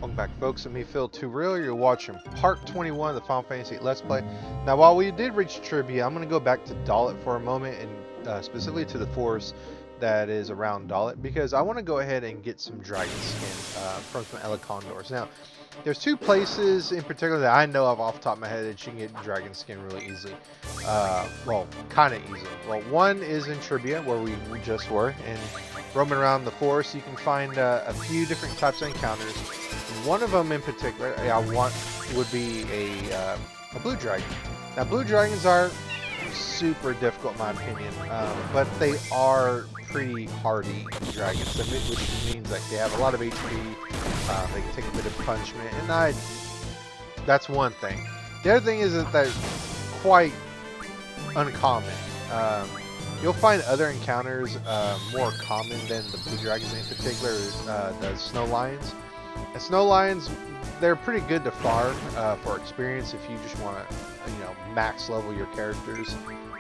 Welcome back, folks. I'm me, Phil Turil. You're watching part 21 of the Final Fantasy VIII Let's Play. Now, while we did reach Trebia, I'm going to go back to Dalit for a moment, and specifically to the forest that is around Dalit, because I want to go ahead and get some dragon skin from some Condors. Now, there's two places in particular that I know of off the top of my head that you can get dragon skin really easily. Well, kind of easily. Well, one is in Trebia, where we just were, and roaming around the forest, you can find a few different types of encounters. One of them in particular I want would be a blue dragon. Now, blue dragons are super difficult in my opinion, but they are pretty hardy dragons, which means like they have a lot of HP, they can take a bit of punishment, and that's one thing. The other thing is that they're quite uncommon. You'll find other encounters more common than the blue dragons, in particular the snow lions. And snow lions, they're pretty good to farm for experience if you just want to, max level your characters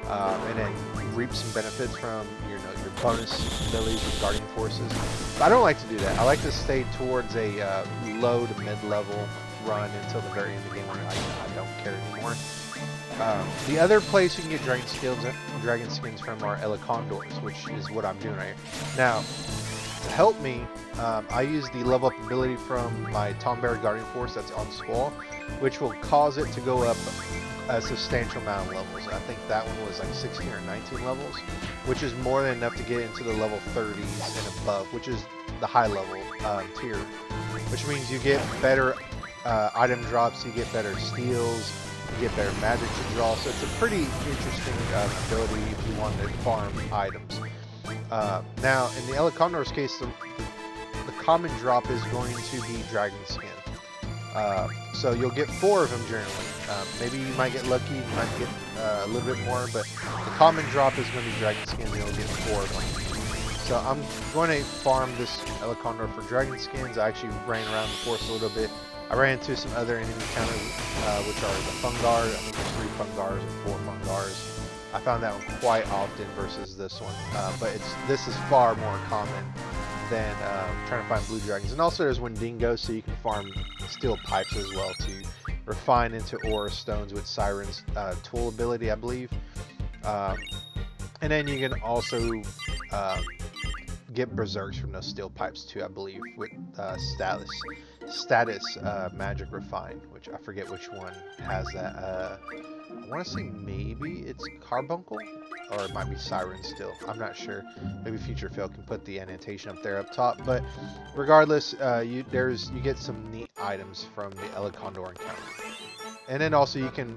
and then reap some benefits from your bonus abilities with guardian forces. But I don't like to do that. I like to stay towards a low to mid level run until the very end of the game where I don't care anymore. The other place you can get dragon skins from are Condors, which is what I'm doing right here. Now, to help me, I use the level up ability from my Trebia Guardian Force that's on Squall, which will cause it to go up a substantial amount of levels. I think that one was like 16 or 19 levels, which is more than enough to get into the level 30s and above, which is the high level tier, which means you get better item drops, you get better steals, you get better magic to draw, so it's a pretty interesting ability if you want to farm items. Now, in the Condor's case, the common drop is going to be dragon skin. So you'll get 4 of them generally. Maybe you might get lucky, you might get a little bit more, but the common drop is going to be dragon skin, and you'll get 4 of them. So I'm going to farm this Condor for dragon skins. I actually ran around the forest a little bit. I ran into some other enemy encounters, which are the Fungar. I think there's 3 Fungars or 4 Fungars. I found that one quite often versus this one, but this is far more common than trying to find blue dragons. And also there's Wendigo, so you can farm steel pipes as well to refine into aura stones with Siren's tool ability, I believe. And then you can also get berserks from those steel pipes too, I believe, with status magic refine, which I forget which one has that. I want to say maybe it's Carbuncle, or it might be Siren still. I'm not sure. Maybe Future Phil can put the annotation up there up top. But regardless, you get some neat items from the Condor encounter. And then also you can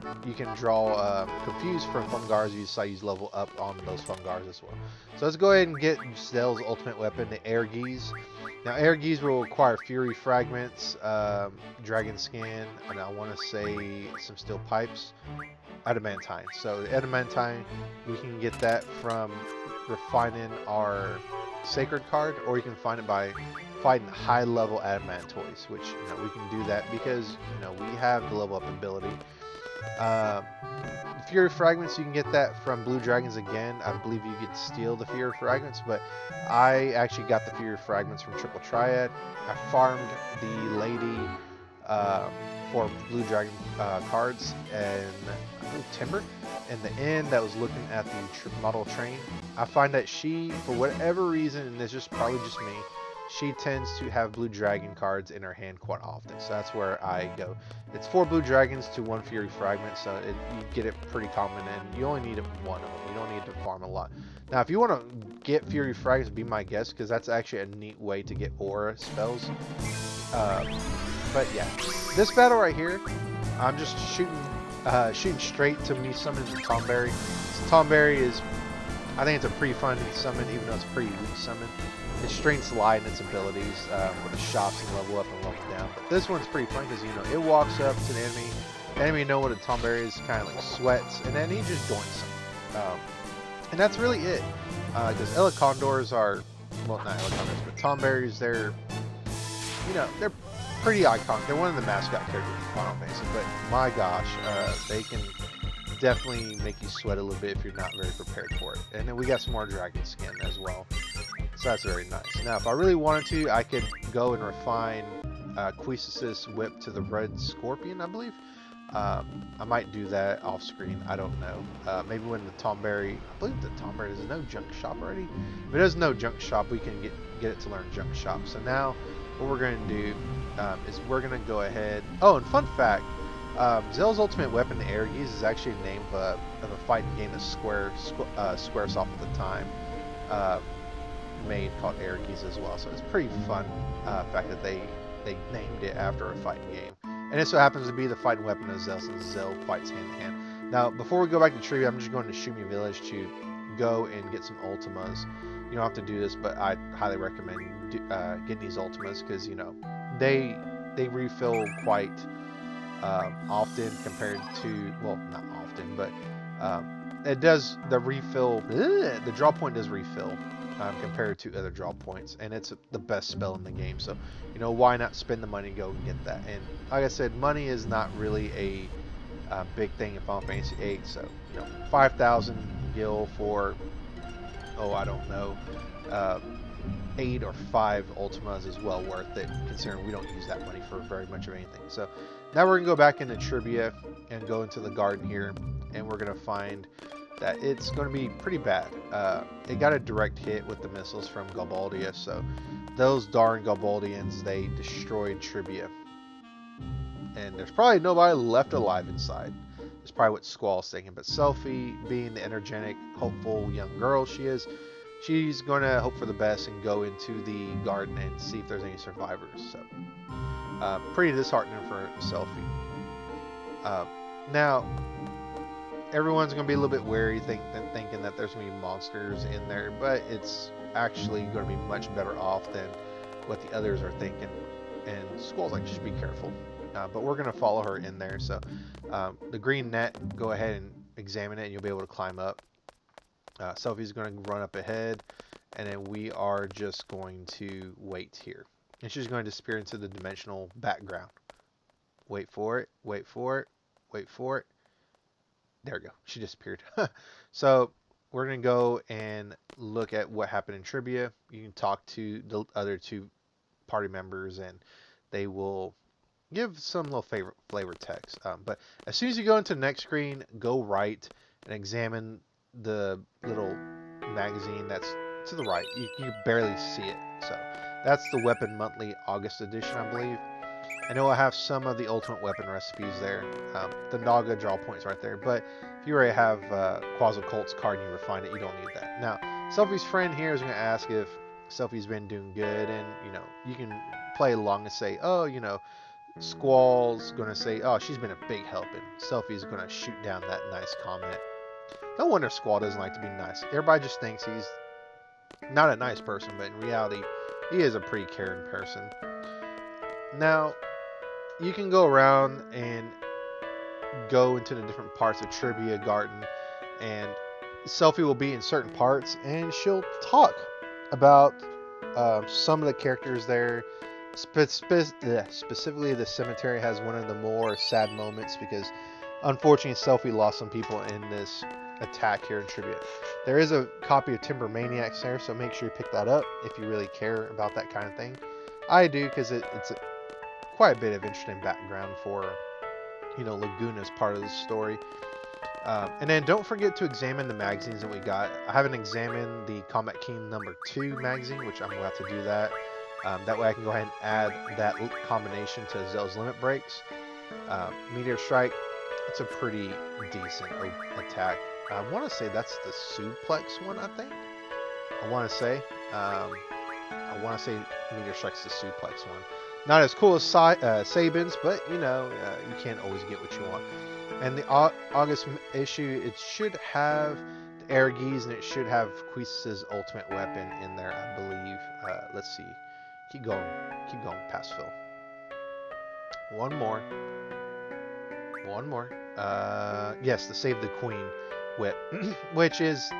draw Confused from Fungars. You decide to use level up on those Fungars as well. So let's go ahead and get Zell's ultimate weapon, the Air Geese. Now, Air Geese will require Fury Fragments, Dragon Skin, and I want to say some Steel Pipes, Adamantine. So Adamantine, we can get that from refining our Sacred card, or you can find it by fighting high-level Adamantoids, which we can do that because we have the level up ability. Fury Fragments, you can get that from Blue Dragons again. I believe you could steal the Fury Fragments, but I actually got the Fury Fragments from Triple Triad. I farmed the lady for Blue Dragon cards and Timber in the end that was looking at the model train. I find that she, for whatever reason, and this is probably just me, she tends to have Blue Dragon cards in her hand quite often. So that's where I go. It's 4 Blue Dragons to 1 Fury Fragment, so you get it pretty common, and you only need one of them. You don't need to farm a lot. Now, if you want to get Fury Fragments, be my guest, because that's actually a neat way to get aura spells. But yeah, this battle right here, I'm just shooting straight to me summoning the Tomberry. So Tomberry is, I think it's a pretty fun summon, even though it's a pretty weak summon. Its strengths lie in its abilities with the shops and level up and level down. But this one's pretty fun because it walks up to the enemy. The enemy know what a Tomberry is, kind of like sweats, and then he just joins them. And that's really it. Because Condors are, well, not Condors, but Tomberries, they're pretty iconic. They're one of the mascot characters in Final Fantasy, but my gosh, they can definitely make you sweat a little bit if you're not very prepared for it. And then we got some more dragon skin as well. So that's very nice. Now, if I really wanted to, I could go and refine Queesis whip to the red scorpion, I believe. I might do that off screen. I don't know. Maybe when the Tomberry, I believe the Tomberry does no junk shop already. If it does no junk shop, we can get it to learn junk shop. So now what we're going to do is we're going to go ahead. Oh, and fun fact, Zell's ultimate weapon, the Air Geese, is actually a name of a fighting game that Squaresoft at the time made called Air Geese as well. So it's pretty fun fact that they named it after a fighting game. And it so happens to be the fighting weapon of Zell, since Zell fights hand to hand. Now, before we go back to Trebia, I'm just going to Shumi Village to go and get some Ultimas. You don't have to do this, but I highly recommend getting these Ultimas because, you know, they refill quite often compared to, well, not often, but it does, the refill, the draw point does refill compared to other draw points, and it's the best spell in the game. So, you know, why not spend the money to go and get that? And like I said, money is not really a big thing in Final Fantasy VIII. So, you know, 5,000 gil for, oh, I don't know, 8 or 5 Ultimas is well worth it, considering we don't use that money for very much of anything. So now we're gonna go back into Trebia and go into the garden here, and we're gonna find that it's going to be pretty bad. It got a direct hit with the missiles from Galbaldia, so those darn Galbaldians, they destroyed Trebia. And there's probably nobody left alive inside. That's probably what Squall's thinking. But Selphie, being the energetic, hopeful young girl she is, she's going to hope for the best and go into the garden and see if there's any survivors. So, pretty disheartening for Selphie. Now, everyone's going to be a little bit wary thinking that there's going to be monsters in there, but it's actually going to be much better off than what the others are thinking. And Squall's like, just be careful. But we're going to follow her in there. So the green net, go ahead and examine it, and you'll be able to climb up. Selphie's going to run up ahead, and then we are just going to wait here. And she's going to disappear into the dimensional background. Wait for it, wait for it, wait for it. There we go. She disappeared. So we're going to go and look at what happened in Trebia. You can talk to the other 2 party members, and they will give some little flavor text. But as soon as you go into the next screen, go right and examine the little magazine that's to the right. You can barely see it. So that's the Weapon Monthly August edition, I believe. And it will have some of the ultimate weapon recipes there. The Naga draw points right there. But if you already have Quazzlecolt's card and you refine it, you don't need that. Now, Selphie's friend here is going to ask if Selphie's been doing good. And, you know, you can play along and say, oh, you know, Squall's going to say, oh, she's been a big help. And Selphie's going to shoot down that nice comment. No wonder Squall doesn't like to be nice. Everybody just thinks he's not a nice person, but in reality, he is a pretty caring person. Now, you can go around and go into the different parts of Trebia Garden, and Selphie will be in certain parts, and she'll talk about some of the characters there. Specifically, the cemetery has one of the more sad moments because, unfortunately, Selphie lost some people in this attack here in Trebia. There is a copy of Timber Maniacs there, so make sure you pick that up if you really care about that kind of thing. I do, because it's quite a bit of interesting background for, you know, Laguna's part of the story. And then don't forget to examine the magazines that we got. I haven't examined the Combat King #2 magazine, which I'm going to have to do that. That way I can go ahead and add that combination to Zell's Limit Breaks. Meteor Strike, it's a pretty decent attack. I want to say that's the suplex one, I think. I want to say Meteor Strike's the suplex one. Not as cool as Sabin's, but, you know, you can't always get what you want. And the August issue, it should have the Air Geese, and it should have Queesis' ultimate weapon in there, I believe. Let's see. Keep going past Phil. One more. Yes, the Save the Queen whip, which is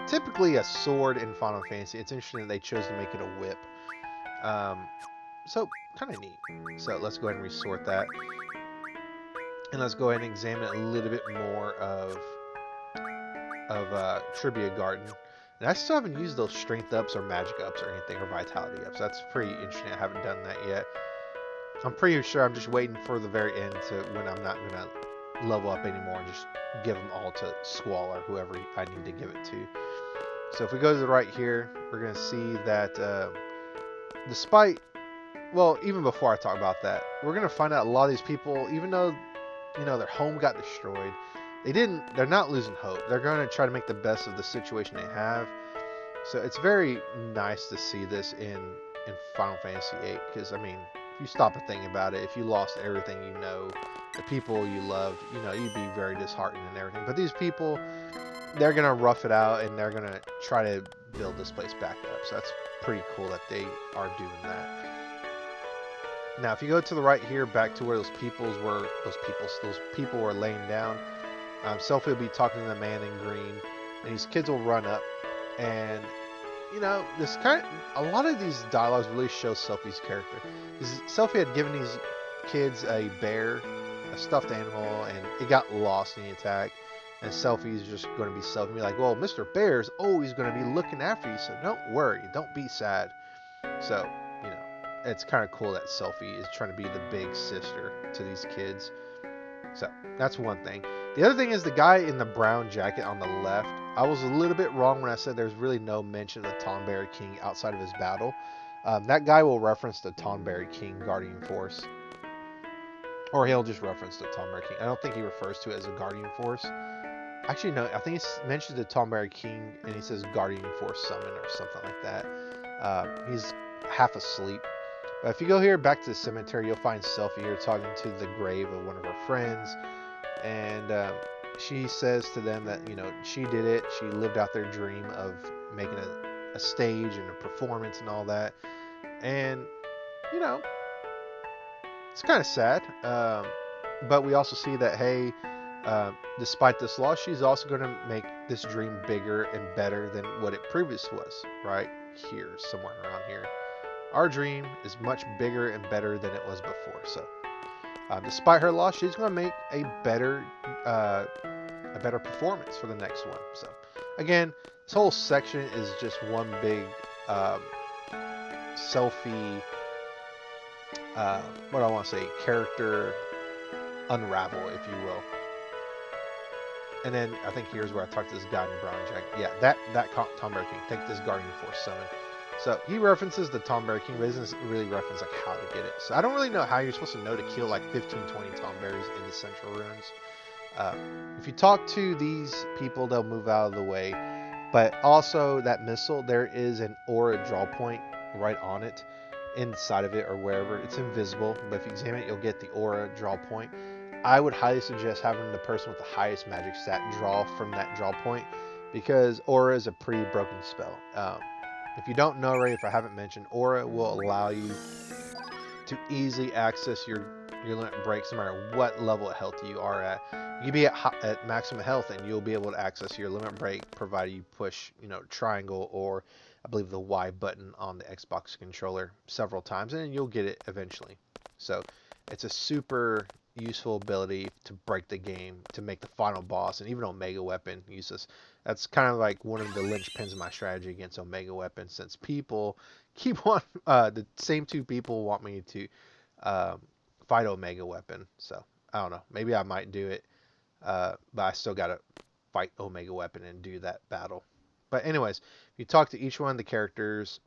typically a sword in Final Fantasy. It's interesting that they chose to make it a whip. So, kind of neat. So, let's go ahead and resort that. And let's go ahead and examine a little bit more of Trebia Garden. And I still haven't used those strength ups or magic ups or anything, or vitality ups. That's pretty interesting. I haven't done that yet. I'm pretty sure I'm just waiting for the very end to when I'm not gonna level up anymore and just give them all to Squall or whoever I need to give it to. So if we go to the right here, we're gonna see that despite, well, even before I talk about that, we're gonna find out a lot of these people, even though their home got destroyed, they're not losing hope. They're gonna try to make the best of the situation they have. So it's very nice to see this in Final Fantasy VIII, because I mean, if you stop and think about it, if you lost everything the people you loved, you'd be very disheartened and everything. But these people, they're gonna rough it out and they're gonna try to build this place back up. So that's pretty cool that they are doing that. Now, if you go to the right here, back to where those people were laying down, Selphie will be talking to the man in green, and these kids will run up, and this a lot of these dialogues really show Selphie's character. Because Selphie had given these kids a bear, a stuffed animal, and it got lost in the attack. And Selphie's just going to be Selphie, be like, well, Mr. Bear's always going to be looking after you, so don't worry, don't be sad. So, it's kind of cool that Selphie is trying to be the big sister to these kids. So, that's one thing. The other thing is the guy in the brown jacket on the left. I was a little bit wrong when I said there's really no mention of the Tonberry King outside of his battle. That guy will reference the Tonberry King Guardian Force. Or he'll just reference the Tonberry King. I don't think he refers to it as a Guardian Force. Actually, no, I think he mentions the Tonberry King and he says Guardian Force Summon or something like that. He's half asleep. But if you go here back to the cemetery, you'll find Selphie here talking to the grave of one of her friends. And she says to them that, she did it. She lived out their dream of making a stage and a performance and all that. And, it's kind of sad. But we also see that, hey, despite this loss, she's also going to make this dream bigger and better than what it previously was, right here, somewhere around here. Our dream is much bigger and better than it was before. So, despite her loss, she's going to make a better performance for the next one. So, again, this whole section is just one big Selphie. What do I want to say? Character unravel, if you will. And then I think here's where I talked to this guy in brown jacket. Yeah, that Tonberry King. Take this Guardian Force Summon. So he references the Tonberry King, but doesn't really reference like how to get it. So I don't really know how you're supposed to know to kill like 15, 20 Tonberries in the Central Ruins. If you talk to these people, they'll move out of the way. But also that missile, there is an aura draw point right on it, inside of it or wherever. It's invisible, but if you examine it, you'll get the aura draw point. I would highly suggest having the person with the highest magic stat draw from that draw point, because aura is a pretty broken spell. If you don't know already, if I haven't mentioned, aura will allow you to easily access your limit breaks no matter what level of health you are at. You can be at maximum health and you'll be able to access your limit break provided you push, triangle or I believe the Y button on the Xbox controller several times, and you'll get it eventually. So it's a super useful ability to break the game, to make the final boss, and even Omega Weapon uses. That's kind of like one of the linchpins of my strategy against Omega Weapon, since people keep the same two people want me to fight Omega Weapon. So I don't know, maybe I might do it, but I still gotta fight Omega Weapon and do that battle. But anyways, if you talk to each one of the characters,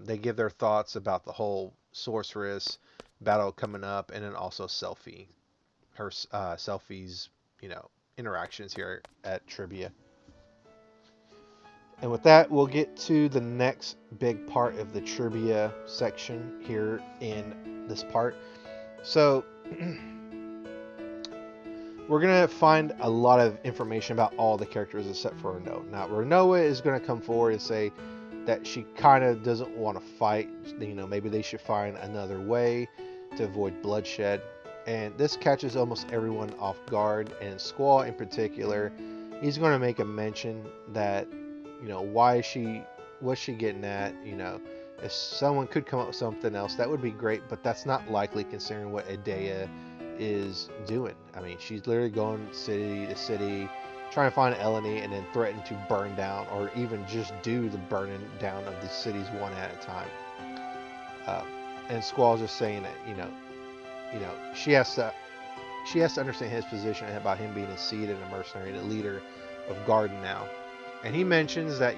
they give their thoughts about the whole sorceress battle coming up, and then also Selphie, her Selphie's interactions here at Trebia. And with that, we'll get to the next big part of the Trebia section here in this part. So we're going to find a lot of information about all the characters except for Renoa. Now, Renoa is going to come forward and say that she kind of doesn't want to fight. Maybe they should find another way to avoid bloodshed. And this catches almost everyone off guard. And Squall in particular, he's going to make a mention that, what's she getting at? If someone could come up with something else, that would be great. But that's not likely considering what Edea is doing. I mean, she's literally going city to city, trying to find Eleni and then threaten to burn down or even just do the burning down of the cities one at a time. And Squall's just saying that she has to understand his position about him being a seed and a mercenary, the leader of Garden now. And he mentions that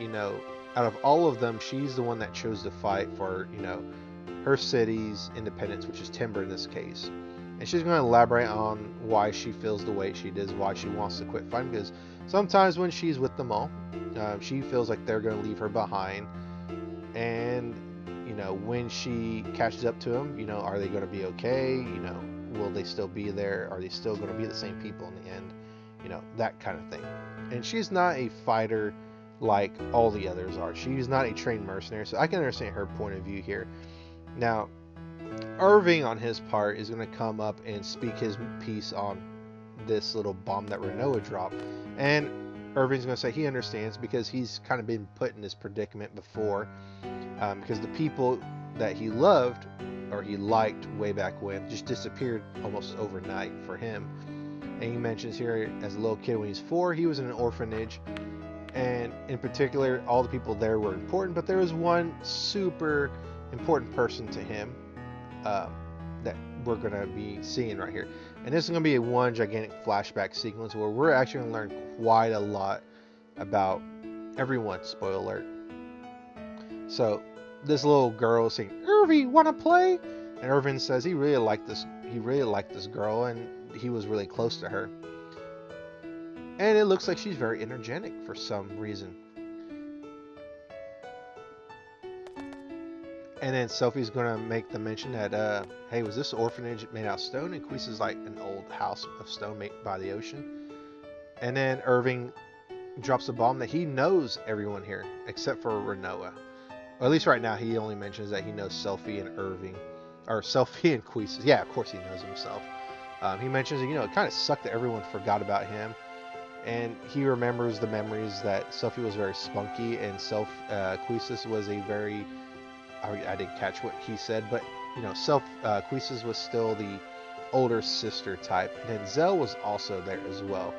out of all of them, she's the one that chose to fight for her city's independence, which is Timber in this case. And she's going to elaborate on why she feels the way she does, why she wants to quit fighting, because sometimes when she's with them all, she feels like they're going to leave her behind. And when she catches up to them, are they going to be okay? Will they still be there? Are they still going to be the same people in the end? That kind of thing. And she's not a fighter like all the others are. She's not a trained mercenary, so I can understand her point of view here. Now, Irving on his part is going to come up and speak his piece on this little bomb that Renoa dropped. And Irving's going to say he understands because he's kind of been put in this predicament before. Because the people that he loved or he liked way back when just disappeared almost overnight for him. And he mentions here, as a little kid when he's 4, he was in an orphanage. And in particular, all the people there were important, but there was one super important person to him that we're going to be seeing right here. And this is going to be one gigantic flashback sequence where we're actually going to learn quite a lot about everyone, spoiler alert. So this little girl is saying, "Irving, want to play?" And Irving says he really liked this girl and he was really close to her. And it looks like she's very energetic for some reason. And then Selphie's going to make the mention that, hey, was this orphanage made out of stone? And Queese is like an old house of stone made by the ocean. And then Irving drops a bomb that he knows everyone here, except for Renoa. Or at least right now, he only mentions that he knows Selphie and Irving. Or Selphie and Queese. Yeah, of course he knows himself. He mentions that, it kind of sucked that everyone forgot about him. And he remembers the memories that Selphie was very spunky and Queese was a very... I didn't catch what he said, but Queese was still the older sister type, and then Zell was also there as well.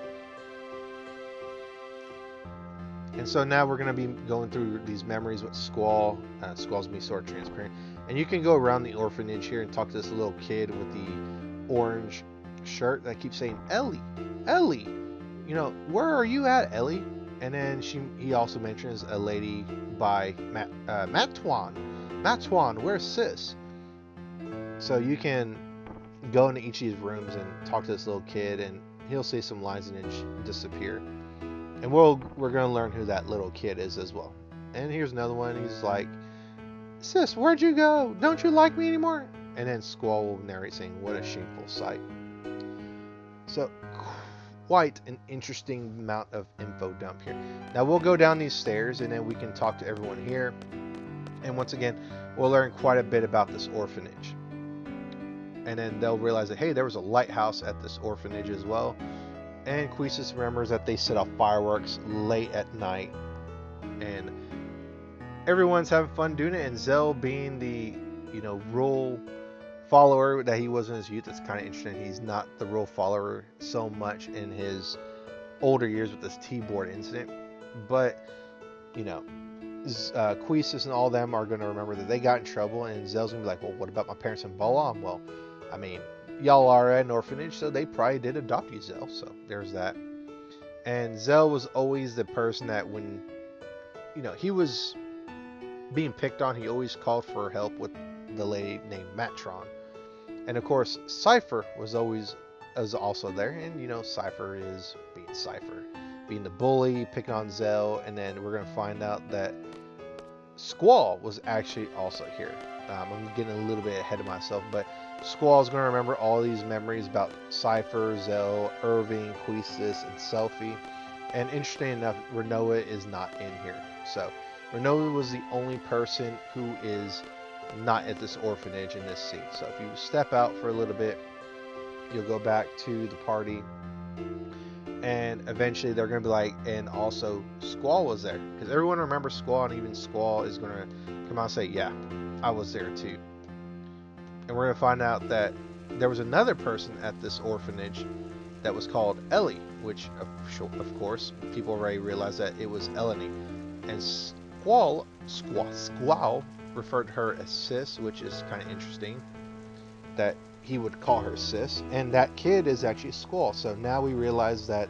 And so now we're going to be going through these memories with Squall. Squall's going to be sort of transparent, and you can go around the orphanage here and talk to this little kid with the orange shirt that keeps saying, "Ellie, Ellie, where are you at, Ellie?" And then he also mentions a lady by Matwan, where's sis? So you can go into each of these rooms and talk to this little kid, and he'll say some lines and then disappear. And we're going to learn who that little kid is as well. And here's another one. He's like, "Sis, where'd you go? Don't you like me anymore?" And then Squall will narrate saying, "What a shameful sight." So quite an interesting amount of info dump here. Now we'll go down these stairs and then we can talk to everyone here. And once again, we'll learn quite a bit about this orphanage. And then they'll realize that, hey, there was a lighthouse at this orphanage as well. And Queese remembers that they set off fireworks late at night. And everyone's having fun doing it. And Zell, being the, rule follower that he was in his youth, it's kind of interesting. He's not the rule follower so much in his older years with this T-board incident. But, Queese and all them are going to remember that they got in trouble, and Zell's going to be like, "Well, what about my parents in Bolam?" Well, I mean, y'all are at an orphanage, so they probably did adopt you, Zell. So there's that. And Zell was always the person that when, he was being picked on, he always called for help with the lady named Matron. And of course, Cypher was also there, and Cypher is being Cypher, being the bully, picking on Zell, and then we're going to find out that Squall was actually also here. I'm getting a little bit ahead of myself, but Squall's going to remember all these memories about Cypher, Zell, Irving, Queese, and Selphie. And interesting enough, Renoa is not in here. So Renoa was the only person who is not at this orphanage in this scene. So if you step out for a little bit, you'll go back to the party. And eventually they're going to be like, and also Squall was there. Because everyone remembers Squall, and even Squall is going to come out and say, "Yeah, I was there too." And we're going to find out that there was another person at this orphanage that was called Ellie, which of course people already realized that it was Eleni. And Squall referred to her as sis, which is kind of interesting that he would call her sis. And that kid is actually Squall. So now we realize that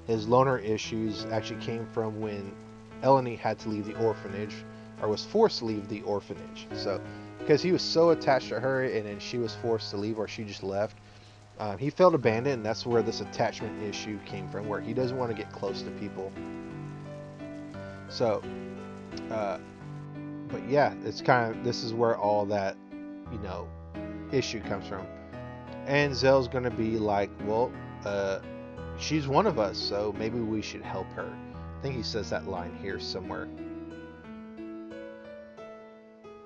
his loner issues actually came from when Eleni had to leave the orphanage, or was forced to leave the orphanage. So because he was so attached to her, and then she was forced to leave, or she just left, he felt abandoned, and that's where this attachment issue came from, where he doesn't want to get close to people. So, uh, but yeah, it's kind of, this is where all that, you know, issue comes from. And Zell's gonna be like, well, she's one of us, so maybe we should help her. I think he says that line here somewhere.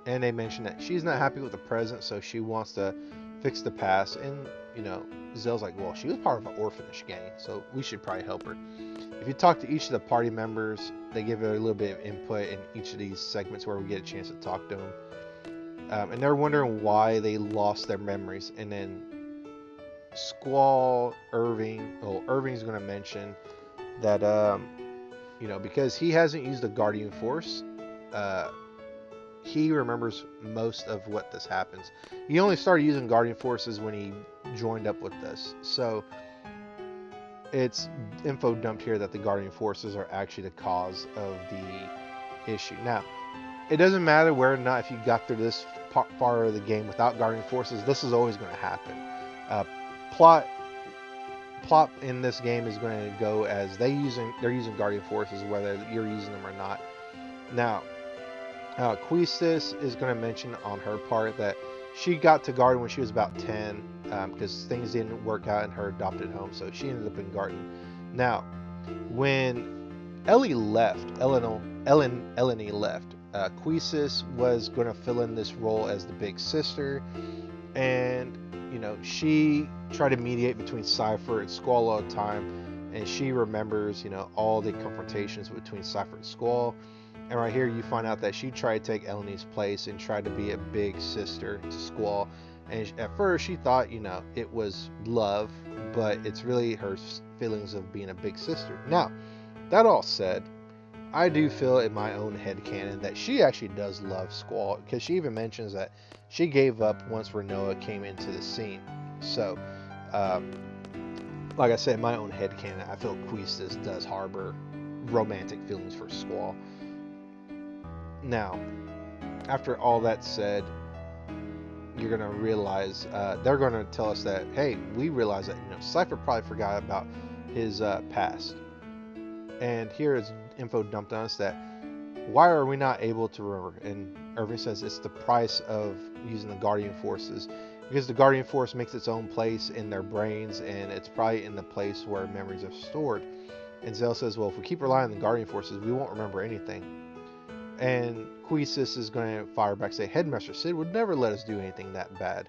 And they mention that she's not happy with the present, so she wants to fix the past. And, you know, Zell's like, well, she was part of an orphanage gang, so we should probably help her. If you talk to each of the party members, they give a little bit of input in each of these segments where we get a chance to talk to them. And they're wondering why they lost their memories. And then Squall, Irving's going to mention that, you know, because he hasn't used the Guardian Force, he remembers most of what this happens. He only started using Guardian Forces when he joined up with this. So it's info dumped here that the Guardian Forces are actually the cause of the issue. Now, it doesn't matter where or not, if you got through this part of the game without Guardian Forces, this is always going to happen. Plot in this game is going to go as they're using Guardian Forces, whether you're using them or not. Now, Quistis is going to mention on her part that she got to Garden when she was about 10, because things didn't work out in her adopted home, so she ended up in Garden. Now, when Ellie left, Eleni left, Quistis was going to fill in this role as the big sister, and, you know, she tried to mediate between Cypher and Squall all the time, and she remembers, you know, all the confrontations between Cypher and Squall. And right here you find out that she tried to take Eleni's place and tried to be a big sister to Squall. And at first she thought, you know, it was love, but it's really her feelings of being a big sister. Now, that all said, I do feel in my own headcanon that she actually does love Squall, because she even mentions that she gave up once Renoa came into the scene. So, like I said, in my own headcanon, I feel Quistis does harbor romantic feelings for Squall. Now, after all that said, you're going to realize, they're going to tell us that, hey, we realize that, you know, Cypher probably forgot about his past. And here is info dumped on us that, why are we not able to remember? And Irving says it's the price of using the Guardian Forces, because the Guardian Force makes its own place in their brains, and it's probably in the place where memories are stored. And Zell says, well, if we keep relying on the Guardian Forces, we won't remember anything. And Quistis is going to fire back, say, Headmaster Sid would never let us do anything that bad.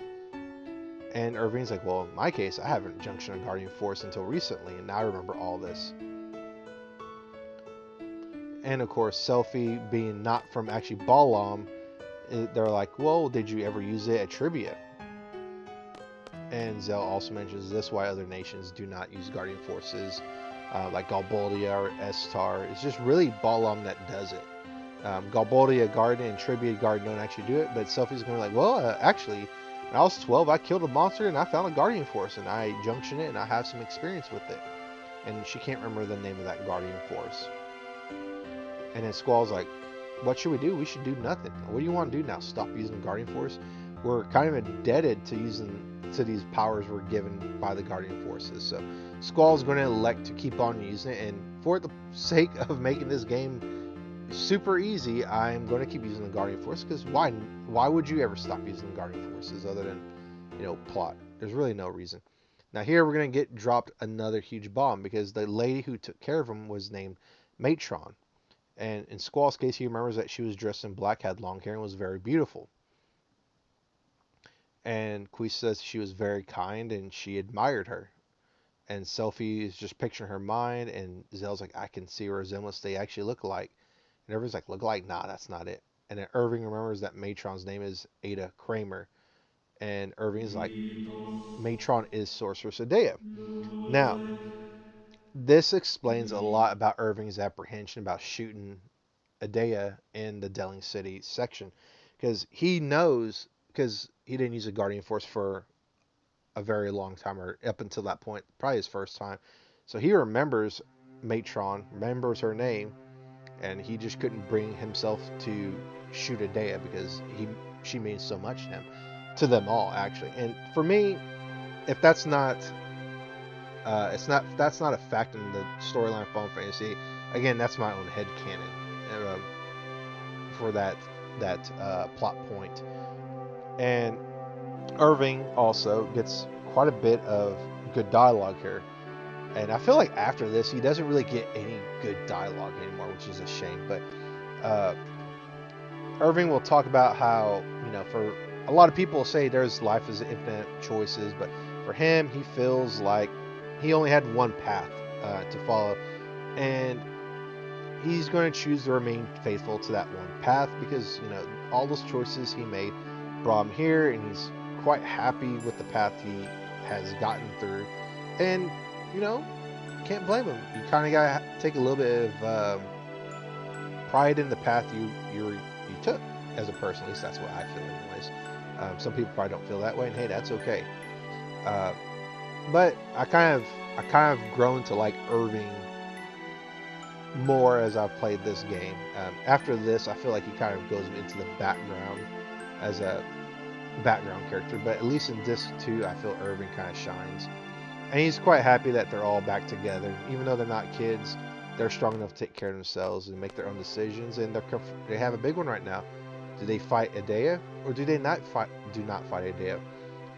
And Irving's like, well, in my case, I haven't junctioned a Guardian Force until recently, and now I remember all this. And of course, Selphie, being not from actually Balam, they're like, well, did you ever use it at Trebia? And Zell also mentions this, why other nations do not use Guardian Forces, like Galbaldia or Estar. It's just really Balam that does it. Galbaldia Garden and Trebia Garden don't actually do it, but Selphie's going to be like, well, actually, when I was 12, I killed a monster and I found a Guardian Force, and I junctioned it and I have some experience with it. And she can't remember the name of that Guardian Force. And then Squall's like, what should we do? We should do nothing. What do you want to do now? Stop using Guardian Force? We're kind of indebted to these powers we're given by the Guardian Forces. So Squall's going to elect to keep on using it, and for the sake of making this game super easy, I'm going to keep using the Guardian Force, because why would you ever stop using the Guardian Forces other than, you know, plot? There's really no reason. Now here we're going to get dropped another huge bomb, because the lady who took care of him was named Matron. And in Squall's case, he remembers that she was dressed in black, had long hair, and was very beautiful. And Quistis says she was very kind and she admired her. And Selphie is just picturing her mind, and Zell's like, I can see a resemblance, they actually look alike. And everyone's like, look alike? Nah, that's not it. And then Irving remembers that Matron's name is Ada Kramer. And Irving's like, Matron is Sorceress Edea. Now, this explains a lot about Irving's apprehension about shooting Edea in the Delling City section. because he knows, because he didn't use a Guardian Force for a very long time, or up until that point, probably his first time. So he remembers Matron, remembers her name, and he just couldn't bring himself to shoot Edea because she means so much to him, to them all actually. And for me, if that's not that's not a fact in the storyline of Final Fantasy. Again, that's my own headcanon for that plot point. And Irving also gets quite a bit of good dialogue here. And I feel like after this, he doesn't really get any good dialogue anymore, which is a shame. But Irving will talk about how, for a lot of people say there's life is infinite choices, but for him, he feels like he only had one path to follow. And he's going to choose to remain faithful to that one path because, all those choices he made brought him here, and he's quite happy with the path he has gotten through. And, can't blame him. You kind of got to take a little bit of pride in the path you took as a person. At least that's what I feel anyways. Some people probably don't feel that way, and hey, that's okay. But I kind of grown to like Irving more as I've played this game. After this, I feel like he kind of goes into the background as a background character, but at least in Disc 2, I feel Irving kind of shines. And he's quite happy that they're all back together. Even though they're not kids, they're strong enough to take care of themselves and make their own decisions, and they have a big one right now. Do they fight Edea, or do they not fight Edea?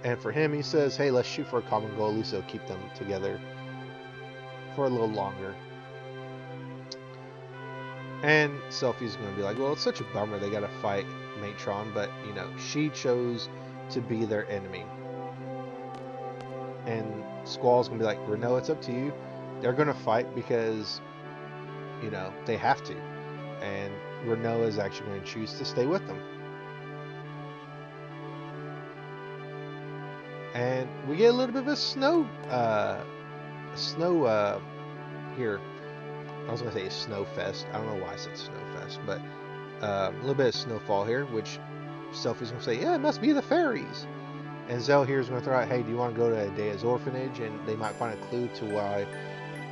And for him, he says, hey, let's shoot for a common goal. At least it'll keep them together for a little longer. And Selphie's going to be like, well, it's such a bummer they got to fight Matron, but, she chose to be their enemy. And Squall's going to be like, Renault, it's up to you. They're going to fight because, they have to. And Renault is actually going to choose to stay with them. And we get a little bit of a snow here. I was going to say snow fest. I don't know why I said snow fest, but a little bit of snowfall here, which Selphie's going to say, yeah, it must be the fairies. And Zell here is going to throw out, hey, do you want to go to Edea's orphanage? And they might find a clue to why,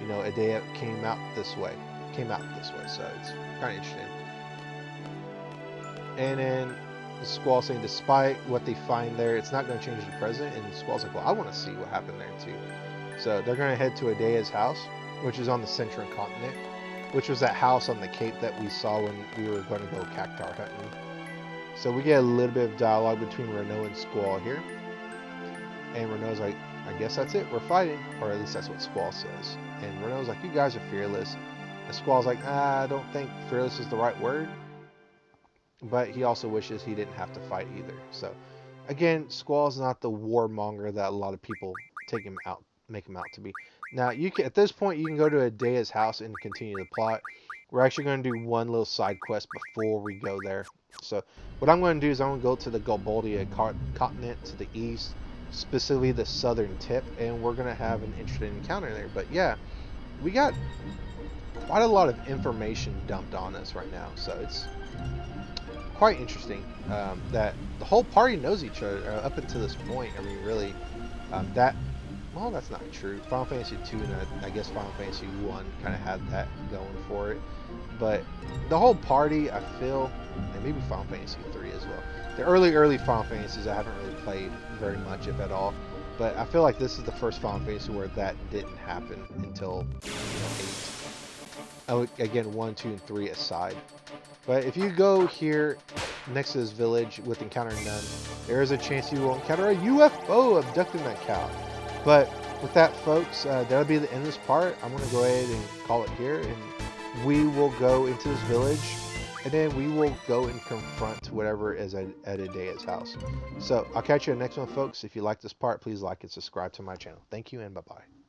Edea came out this way. So it's kind of interesting. And then Squall saying, despite what they find there, it's not going to change the present. And Squall's like, well, I want to see what happened there too. So they're going to head to Edea's house, which is on the Central Continent, which was that house on the Cape that we saw when we were going to go cactuar hunting. So we get a little bit of dialogue between Renault and Squall here. And Renault's like, I guess that's it, we're fighting. Or at least that's what Squall says. And Renault's like, you guys are fearless. And Squall's like, I don't think fearless is the right word. But he also wishes he didn't have to fight either. So, again, Squall's not the warmonger that a lot of people make him out to be. Now, at this point, you can go to Edea's house and continue the plot. We're actually going to do one little side quest before we go there. So, what I'm going to do is I'm going to go to the Galbaldia continent to the east, specifically the southern tip, and we're going to have an interesting encounter there. But yeah, we got quite a lot of information dumped on us right now. So, it's quite interesting that the whole party knows each other up until this point. I mean, really, well, that's not true. Final Fantasy II and I guess Final Fantasy I kind of had that going for it. But the whole party, I feel, and maybe Final Fantasy III as well. The early Final Fantasies I haven't really played very much, if at all. But I feel like this is the first Final Fantasy where that didn't happen until 8. Oh, again, 1, 2, and 3 aside. But if you go here next to this village with Encounter None, there is a chance you will encounter a UFO abducting that cow. But with that, folks, that'll be the end of this part. I'm going to go ahead and call it here, and we will go into this village, and then we will go and confront whatever is at Edea's house. So I'll catch you in the next one, folks. If you like this part, please like and subscribe to my channel. Thank you, and bye-bye.